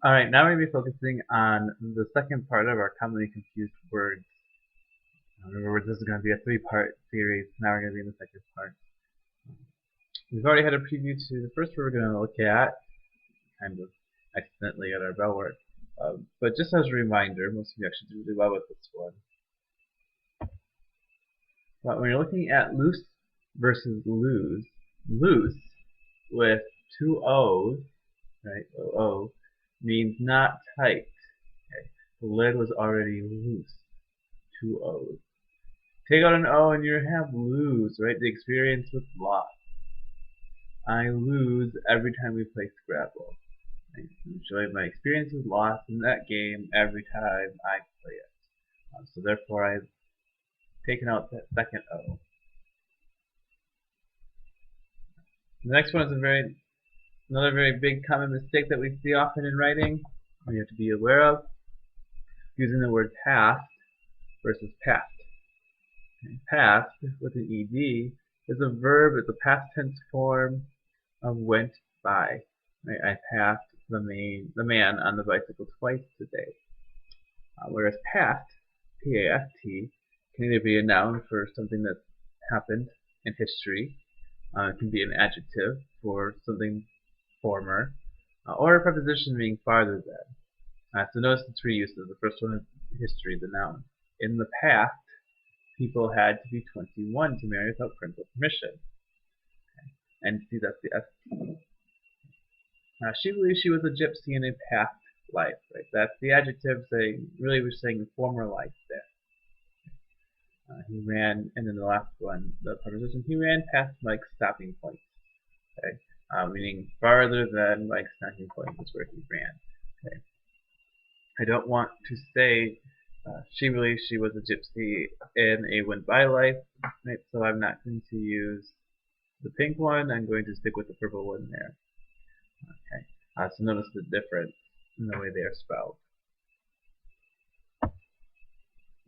Alright, now we're going to be focusing on the second part of our commonly confused words. Remember, this is going to be a three-part series. Now we're going to be in the second part. We've already had a preview to the first word we're going to look at, kind of accidentally at our bell word. But just as a reminder, most of you actually do really well with this one. But when you're looking at loose versus lose, loose with two O's, right, O, means not tight. Okay? The lid was already loose. Two O's. Take out an O and you have lose, right? The experience with loss. I lose every time we play Scrabble. Usually my experience is lost in that game every time I play it. So therefore I've taken out that second O. The next one is another very big common mistake that we see often in writing, or you have to be aware of, using the word past versus past. Okay, past, with an ED, is a verb, it's a past tense form of went by. Right? I passed the man on the bicycle twice today. Whereas past, P-A-S-T, can either be a noun for something that happened in history, it can be an adjective for something former, or a preposition meaning farther than. So notice the three uses. The first one is history, the noun. In the past, people had to be 21 to marry without parental permission. Okay. And see, that's the ST. She believes she was a gypsy in a past life. Right? That's the adjective saying, really we're saying former life there. He ran, and then the last one, the preposition, he ran past Mike's stopping point. Okay? Meaning farther than Mike's stopping point is where he ran. Okay? I don't want to say she believes she was a gypsy in a went by life, right? So I'm not going to use the pink one. I'm going to stick with the purple one there. Okay. So notice the difference in the way they are spelled.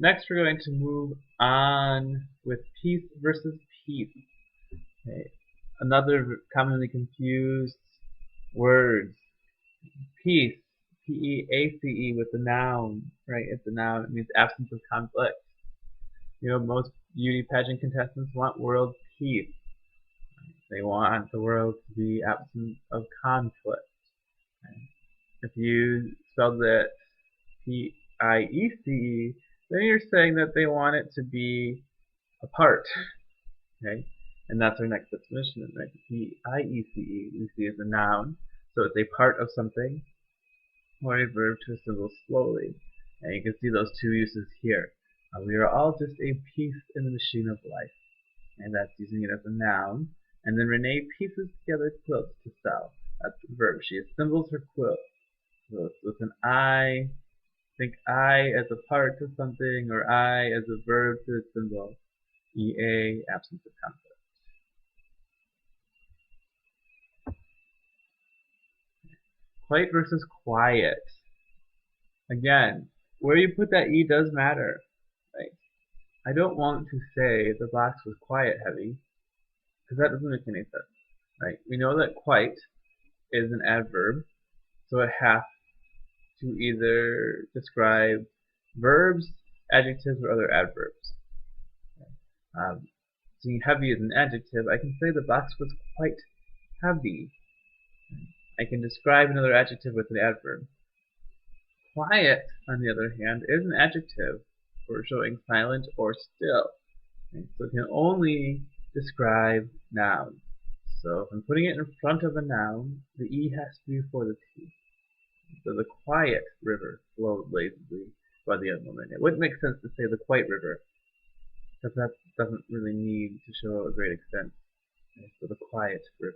Next, we're going to move on with peace versus peace. Okay. Another commonly confused words. Peace, P-E-A-C-E with the noun, right? It's a noun. It means absence of conflict. You know, most beauty pageant contestants want world peace. They want the world to be absent of conflict. If you spelled it P-I-E-C-E, then you're saying that they want it to be apart. Okay? And that's our next definition, right? P-I-E-C-E we see as a noun. So it's a part of something, or a verb to assemble slowly. And you can see those two uses here. We are all just a piece in the machine of life. And that's using it as a noun. And then Renee pieces together quilts to sell. That's the verb. She assembles her quilt. So it's with an I. Think I as a part of something, or I as a verb to assemble. EA, absence of conflict. Quite versus quiet. Again, where you put that E does matter. Right? I don't want to say the box was quiet heavy, because that doesn't make any sense. Right? We know that quite is an adverb, so it has to either describe verbs, adjectives, or other adverbs. Seeing heavy as an adjective, I can say the box was quite heavy. I can describe another adjective with an adverb. Quiet, on the other hand, is an adjective for showing silent or still. Okay, so it can only describe nouns. So if I'm putting it in front of a noun, the E has to be before the T. So the quiet river flowed lazily by the young woman. It wouldn't make sense to say the quiet river, because that doesn't really need to show a great extent. Okay, so the quiet river.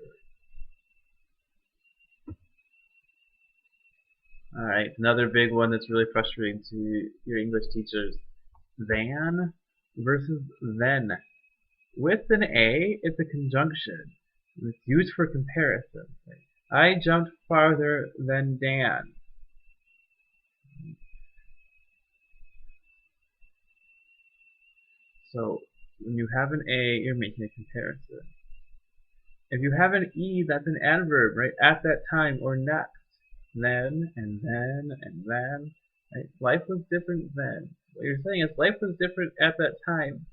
Alright, another big one that's really frustrating to your English teachers. Than versus then. With an A, it's a conjunction. It's used for comparison. I jumped farther than Dan. So when you have an A, you're making a comparison. If you have an E, that's an adverb, right? At that time or next. then, and then, and then. Right? Life was different then. What you're saying is life was different at that time.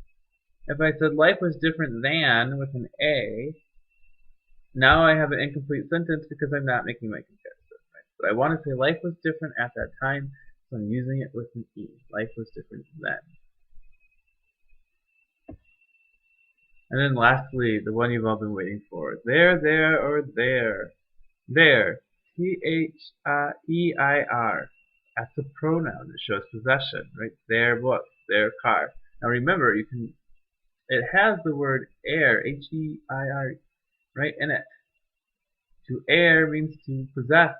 If I said life was different than with an A, now I have an incomplete sentence because I'm not making my comparison. Right? But I want to say life was different at that time, so I'm using it with an E. Life was different then. And then lastly, the one you've all been waiting for. There, or there. There. T-H-E-I-R. That's a pronoun. It shows possession, right? Their book, their car. Now remember, it has the word air, H-E-I-R, right in it. To air means to possess,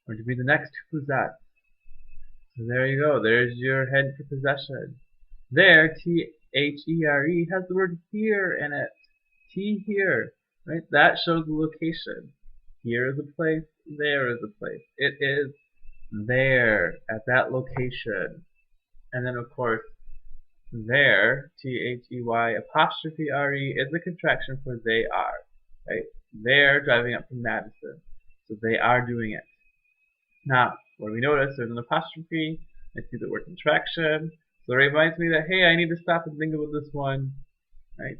or to be the next to possess. So there you go. There's your head for possession. There, T-H-E-R-E, has the word here in it. T here, right? That shows the location. Here is a place, there is a place. It is there, at that location. And then, of course, there, T-H-E-Y apostrophe R-E, is a contraction for they are, right? They're driving up from Madison. So they are doing it. Now, when we notice there's an apostrophe, I see the word contraction. So it reminds me that, hey, I need to stop and think about this one, right?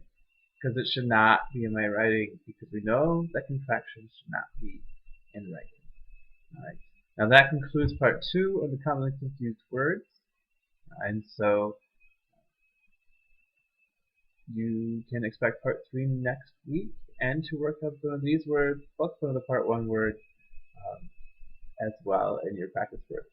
Because it should not be in my writing, because we know that contractions should not be in writing. All right. Now that concludes part 2 of the commonly confused words. And so you can expect part 3 next week, and to work up some of these words, plus some of the part 1 words as well in your practice work.